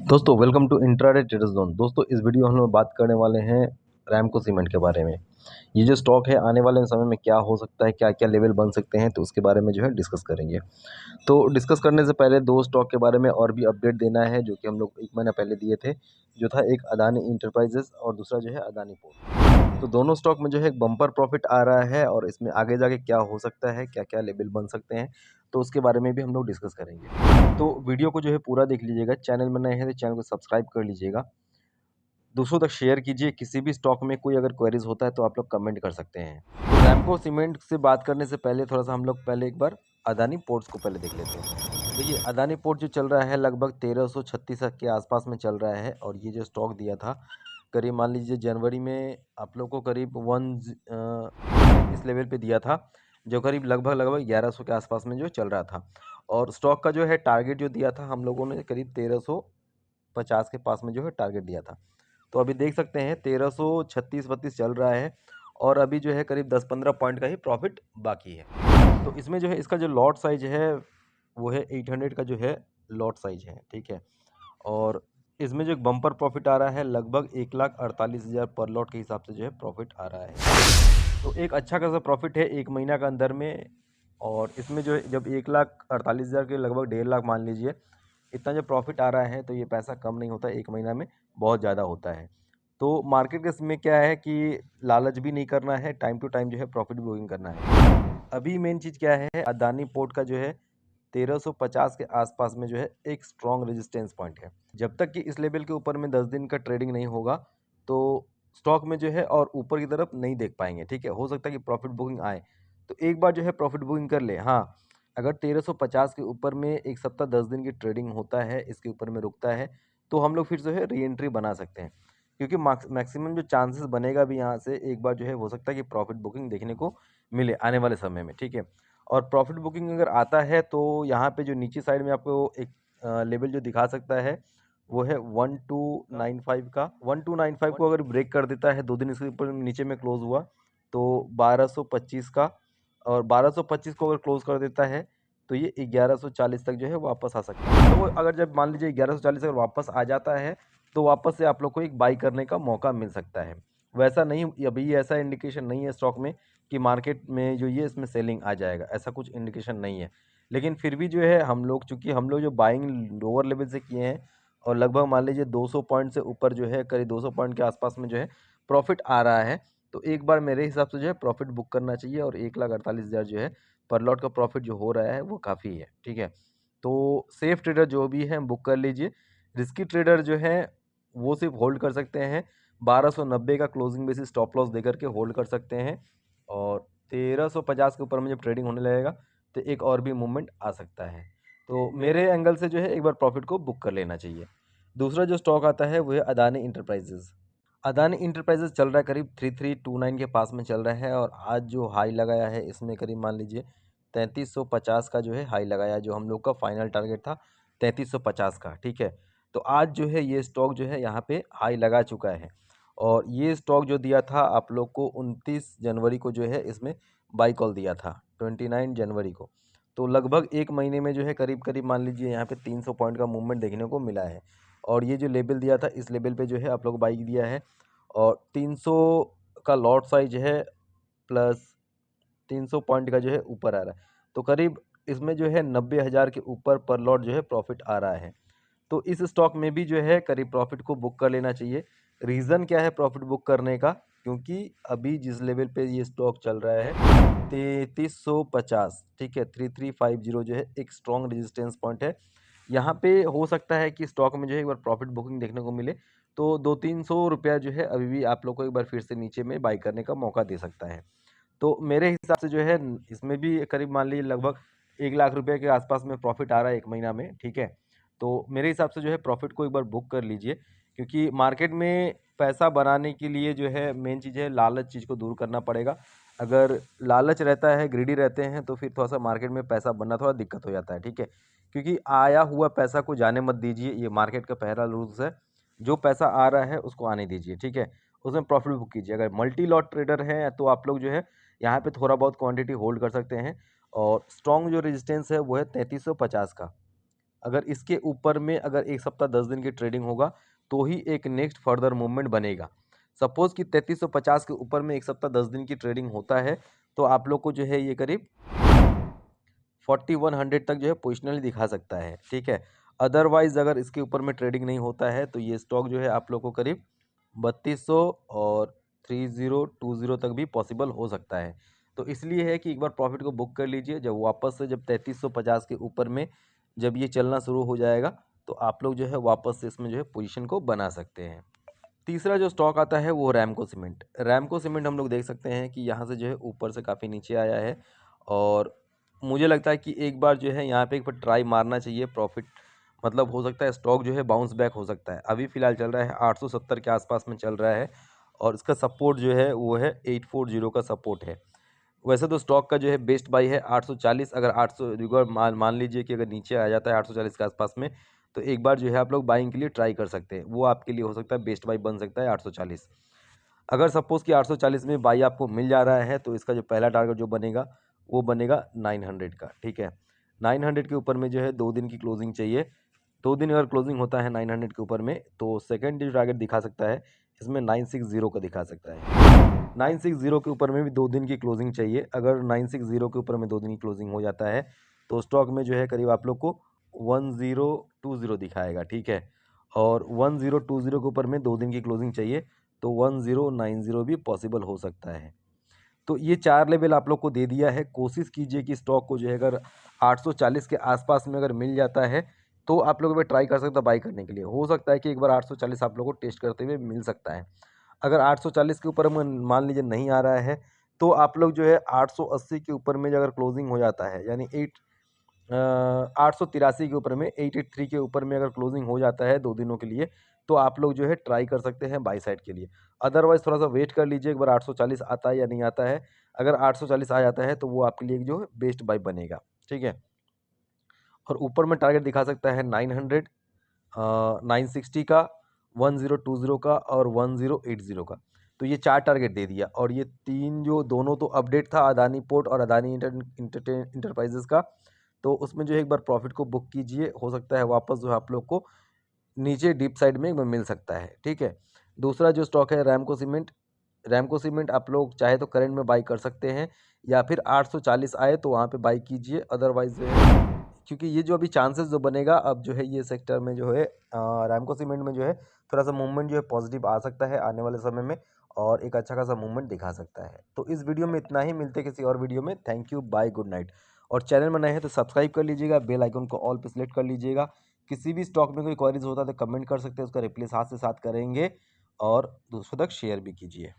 दोस्तों welcome to intraday traders zone. दोस्तों इस वीडियो में हम लोग बात करने वाले हैं रैमको सीमेंट के बारे में। ये जो स्टॉक है आने वाले समय में क्या हो सकता है, क्या क्या लेवल बन सकते हैं, तो उसके बारे में जो है डिस्कस करेंगे। तो डिस्कस करने से पहले दो स्टॉक के बारे में और भी अपडेट देना है जो कि हम लोग एक महीना पहले दिए थे। जो था एक अदानी इंटरप्राइजेस और दूसरा जो है अदानी पोर्ट। तो दोनों स्टॉक में जो है एक बम्पर प्रॉफिट आ रहा है और इसमें आगे जाके क्या हो सकता है, क्या क्या लेवल बन सकते हैं, तो उसके बारे में भी हम लोग डिस्कस करेंगे। तो वीडियो को जो है पूरा देख लीजिएगा। चैनल में नए हैं तो चैनल को सब्सक्राइब कर लीजिएगा। दूसरों तक शेयर कीजिए। किसी भी स्टॉक में कोई अगर क्वेरीज होता है तो आप लोग कमेंट कर सकते हैं। तो रैमको सीमेंट से बात करने से पहले थोड़ा सा हम लोग पहले एक बार अदानी पोर्ट्स को पहले देख लेते हैं। देखिए अदानी पोर्ट जो चल रहा है लगभग 1336 के आसपास में चल रहा है और ये जो स्टॉक दिया था करीब मान लीजिए जनवरी में आप लोग को करीब इस लेवल पे दिया था जो करीब लगभग 1100 के आसपास में जो चल रहा था। और स्टॉक का जो है टारगेट जो दिया था हम लोगों ने करीब 1350 के पास में जो है टारगेट दिया था। तो अभी देख सकते हैं 1336-32 चल रहा है और अभी जो है करीब 10-15 पॉइंट का ही प्रॉफिट बाकी है। तो इसमें जो है इसका जो लॉट साइज है वो है 800 का जो है लॉट साइज है, ठीक है। और इसमें जो एक बम्पर प्रॉफिट आ रहा है लगभग 1,48,000 पर लॉट के हिसाब से जो है प्रॉफिट आ रहा है। तो एक अच्छा खासा प्रॉफिट है एक महीना का अंदर में। और इसमें जो है जब 1,48,000 के लगभग 1.5 लाख मान लीजिए इतना जो प्रॉफिट आ रहा है तो ये पैसा कम नहीं होता, एक महीना में बहुत ज़्यादा होता है। तो मार्केट के इसमें क्या है कि लालच भी नहीं करना है, टाइम टू टाइम जो है प्रॉफिट बुकिंग करना है। अभी मेन चीज़ क्या है, अदानी पोर्ट का जो है 1350 के आसपास में जो है एक स्ट्रॉन्ग रेजिस्टेंस पॉइंट है। जब तक कि इस लेवल के ऊपर में 10 दिन का ट्रेडिंग नहीं होगा तो स्टॉक में जो है और ऊपर की तरफ नहीं देख पाएंगे, ठीक है। हो सकता है कि प्रॉफिट बुकिंग आए तो एक बार जो है प्रॉफिट बुकिंग कर ले। हाँ, अगर 1350 के ऊपर में एक सप्ताह 10 दिन की ट्रेडिंग होता है, इसके ऊपर में रुकता है, तो हम लोग फिर जो है री एंट्री बना सकते हैं। क्योंकि मैक्सिमम जो चांसेस बनेगा भी यहाँ से एक बार जो है हो सकता है कि प्रॉफिट बुकिंग देखने को मिले आने वाले समय में, ठीक है। और प्रॉफिट बुकिंग अगर आता है तो यहाँ पे जो नीचे साइड में आपको एक लेवल जो दिखा सकता है वो है 1295 का। 1295 को अगर ब्रेक कर देता है, 2 दिन इसके ऊपर नीचे में क्लोज हुआ तो 1225 का, और 1225 को अगर क्लोज कर देता है तो ये 1140 तक जो है वापस आ सकता है। तो वो अगर जब मान लीजिए 1140 अगर वापस आ जाता है तो वापस से आप लोग को एक बाई करने का मौका मिल सकता है। वैसा नहीं, अभी ऐसा इंडिकेशन नहीं है स्टॉक में कि मार्केट में जो ये इसमें सेलिंग आ जाएगा, ऐसा कुछ इंडिकेशन नहीं है। लेकिन फिर भी जो है हम लोग, चूंकि हम लोग जो बाइंग लोअर लेवल से किए हैं और लगभग मान लीजिए 200 पॉइंट से ऊपर जो है करीब 200 पॉइंट के आसपास में जो है प्रॉफिट आ रहा है, तो एक बार मेरे हिसाब से जो है प्रॉफिट बुक करना चाहिए। और 1,48,000 जो है पर लॉट का प्रॉफिट जो हो रहा है वो काफ़ी है, ठीक है। तो सेफ ट्रेडर जो भी हैं बुक कर लीजिए। रिस्की ट्रेडर जो है वो सिर्फ होल्ड कर सकते हैं। 1290 का क्लोजिंग बेसिस स्टॉप लॉस देकर के होल्ड कर सकते हैं। और 1350 के ऊपर में जब ट्रेडिंग होने लगेगा तो एक और भी मूवमेंट आ सकता है। तो मेरे एंगल से जो है एक बार प्रॉफिट को बुक कर लेना चाहिए। दूसरा जो स्टॉक आता है वो है अदानी इंटरप्राइजेज। अदानी इंटरप्राइजेज चल रहा है करीब 3329 के पास में चल रहा है और आज जो हाई लगाया है इसमें करीब मान लीजिए 3350 का जो है हाई लगाया, जो हम लोग का फाइनल टारगेट था 3350 का, ठीक है। तो आज जो है ये स्टॉक जो है यहाँ पे हाई लगा चुका है और ये स्टॉक जो दिया था आप लोग को 29 जनवरी को जो है इसमें बाई कॉल दिया था 29 जनवरी को। तो लगभग एक महीने में जो है करीब करीब मान लीजिए यहाँ पे 300 पॉइंट का मूवमेंट देखने को मिला है। और ये जो लेवल दिया था इस लेवल पे जो है आप लोग बाई दिया है और 300 का लॉट साइज है प्लस 300 पॉइंट का जो है ऊपर आ रहा है। तो करीब इसमें जो है 90,000 के ऊपर पर लॉट जो है प्रॉफिट आ रहा है। तो इस स्टॉक में भी जो है करीब प्रॉफिट को बुक कर लेना चाहिए। रीज़न क्या है प्रॉफिट बुक करने का, क्योंकि अभी जिस लेवल पे ये स्टॉक चल रहा है 3350, ठीक है, 3350 जो है एक स्ट्रॉन्ग रेजिस्टेंस पॉइंट है। यहाँ पे हो सकता है कि स्टॉक में जो है एक बार प्रॉफिट बुकिंग देखने को मिले तो 200-300 रुपया जो है अभी भी आप लोग को एक बार फिर से नीचे में बाई करने का मौका दे सकता है। तो मेरे हिसाब से जो है इसमें भी करीब मान लीजिए लगभग 1 लाख रुपए के आसपास में प्रॉफिट आ रहा है एक महीना में, ठीक है। तो मेरे हिसाब से जो है प्रॉफिट को एक बार बुक कर लीजिए, क्योंकि मार्केट में पैसा बनाने के लिए जो है मेन चीज़ है लालच चीज़ को दूर करना पड़ेगा। अगर लालच रहता है, ग्रीडी रहते हैं तो फिर थोड़ा सा मार्केट में पैसा बनना थोड़ा दिक्कत हो जाता है, ठीक है। क्योंकि आया हुआ पैसा को जाने मत दीजिए, ये मार्केट का पहला रूल्स है। जो पैसा आ रहा है उसको आने दीजिए, ठीक है। उसमें प्रॉफिट बुक कीजिए। अगर मल्टी लॉट ट्रेडर हैं तो आप लोग जो है यहाँ पे थोड़ा बहुत क्वांटिटी होल्ड कर सकते हैं। और स्ट्रॉन्ग जो रेजिस्टेंस है वो है 3350 का। अगर इसके ऊपर में अगर 1 सप्ताह 10 दिन की ट्रेडिंग होगा तो ही एक नेक्स्ट फर्दर मूवमेंट बनेगा। सपोज़ कि 3350 के ऊपर में 1 सप्ताह 10 दिन की ट्रेडिंग होता है तो आप लोग को जो है ये करीब 4100 तक जो है पोजिशनली दिखा सकता है, ठीक है। अदरवाइज़ अगर इसके ऊपर में ट्रेडिंग नहीं होता है तो ये स्टॉक जो है आप लोग को करीब 3200 और 3020 तक भी पॉसिबल हो सकता है। तो इसलिए है कि एक बार प्रॉफिट को बुक कर लीजिए, जब वापस से जब 3350 के ऊपर में जब ये चलना शुरू हो जाएगा तो आप लोग जो है वापस से इसमें जो है पोजीशन को बना सकते हैं। तीसरा जो स्टॉक आता है वो रैमको सीमेंट। रैमको सीमेंट हम लोग देख सकते हैं कि यहाँ से जो है ऊपर से काफ़ी नीचे आया है और मुझे लगता है कि एक बार जो है यहाँ पे एक बार ट्राई मारना चाहिए प्रॉफिट, मतलब हो सकता है स्टॉक जो है बाउंस बैक हो सकता है। अभी फ़िलहाल चल रहा है 870 के आसपास में चल रहा है और इसका सपोर्ट जो है वो है 840 का सपोर्ट है। वैसे तो स्टॉक का जो है बेस्ट बाई है 840, अगर 800 रिकॉर्ड मान लीजिए कि अगर नीचे आ जाता है 840 के आसपास में तो एक बार जो है आप लोग बाइंग के लिए ट्राई कर सकते हैं, वो आपके लिए हो सकता है बेस्ट बाई बन सकता है 840। अगर सपोज़ कि 840 में बाई आपको मिल जा रहा है तो इसका जो पहला टारगेट जो बनेगा वो बनेगा 900 का, ठीक है। 900 के ऊपर में जो है 2 दिन की क्लोजिंग चाहिए। 2 दिन अगर क्लोजिंग होता है 900 के ऊपर में तो सेकंड जो टारगेट दिखा सकता है इसमें 960 का दिखा सकता है। 960 के ऊपर में भी 2 दिन की क्लोजिंग चाहिए। अगर 960 के ऊपर में 2 दिन की क्लोजिंग हो जाता है तो स्टॉक में जो है करीब आप लोग को 1020 दिखाएगा, ठीक है। और 1020 के ऊपर में 2 दिन की क्लोजिंग चाहिए तो 1090 भी पॉसिबल हो सकता है। तो ये 4 लेवल आप लोग को दे दिया है। कोशिश कीजिए कि स्टॉक को जो है अगर 840 के आसपास में अगर मिल जाता है तो आप लोग एक बार ट्राई कर सकते हैं बाई करने के लिए। हो सकता है कि एक बार 840 आप लोग को टेस्ट करते हुए मिल सकता है। अगर 840 के ऊपर में मान लीजिए नहीं आ रहा है तो आप लोग जो है 880 के ऊपर में अगर क्लोजिंग हो जाता है यानी 883 के ऊपर में 883 के ऊपर में अगर क्लोजिंग हो जाता है 2 दिनों के लिए तो आप लोग जो है ट्राई कर सकते हैं बाई साइड के लिए। अदरवाइज़ थोड़ा सा वेट कर लीजिए एक बार 840 आता है या नहीं आता है। अगर 840 आ जाता है तो वो आपके लिए जो है बेस्ट बाई बनेगा, ठीक है। और ऊपर में टारगेट दिखा सकता है 900, 960 का, 1020 का और 1080 का। तो ये 4 टारगेट दे दिया और ये 3 जो दोनों तो अपडेट था अदानी पोर्ट और अदानी इंटरप्राइजेज़ का, तो उसमें जो है एक बार प्रॉफिट को बुक कीजिए, हो सकता है वापस जो है आप लोग को नीचे डीप साइड में मिल सकता है, ठीक है। दूसरा जो स्टॉक है रैमको सीमेंट। रैमको सीमेंट आप लोग चाहे तो करंट में बाई कर सकते हैं या फिर 840 आए तो वहाँ पे बाई कीजिए। अदरवाइज़ जो है क्योंकि ये जो अभी चांसेस जो बनेगा अब जो है ये सेक्टर में जो है रैमको सीमेंट में जो है थोड़ा-सा मूवमेंट जो है पॉजिटिव आ सकता है आने वाले समय में और एक अच्छा खासा मूवमेंट दिखा सकता है। तो इस वीडियो में इतना ही, मिलते हैं किसी और वीडियो में। Thank you, bye, good night. और चैनल में नए हैं तो सब्सक्राइब कर लीजिएगा, बेल आइकन को ऑल पे सेलेक्ट कर लीजिएगा। किसी भी स्टॉक में कोई क्वेरीज होता है तो कमेंट कर सकते हैं, उसका रिप्लाई साथ से साथ करेंगे और दूसरों तक शेयर भी कीजिए।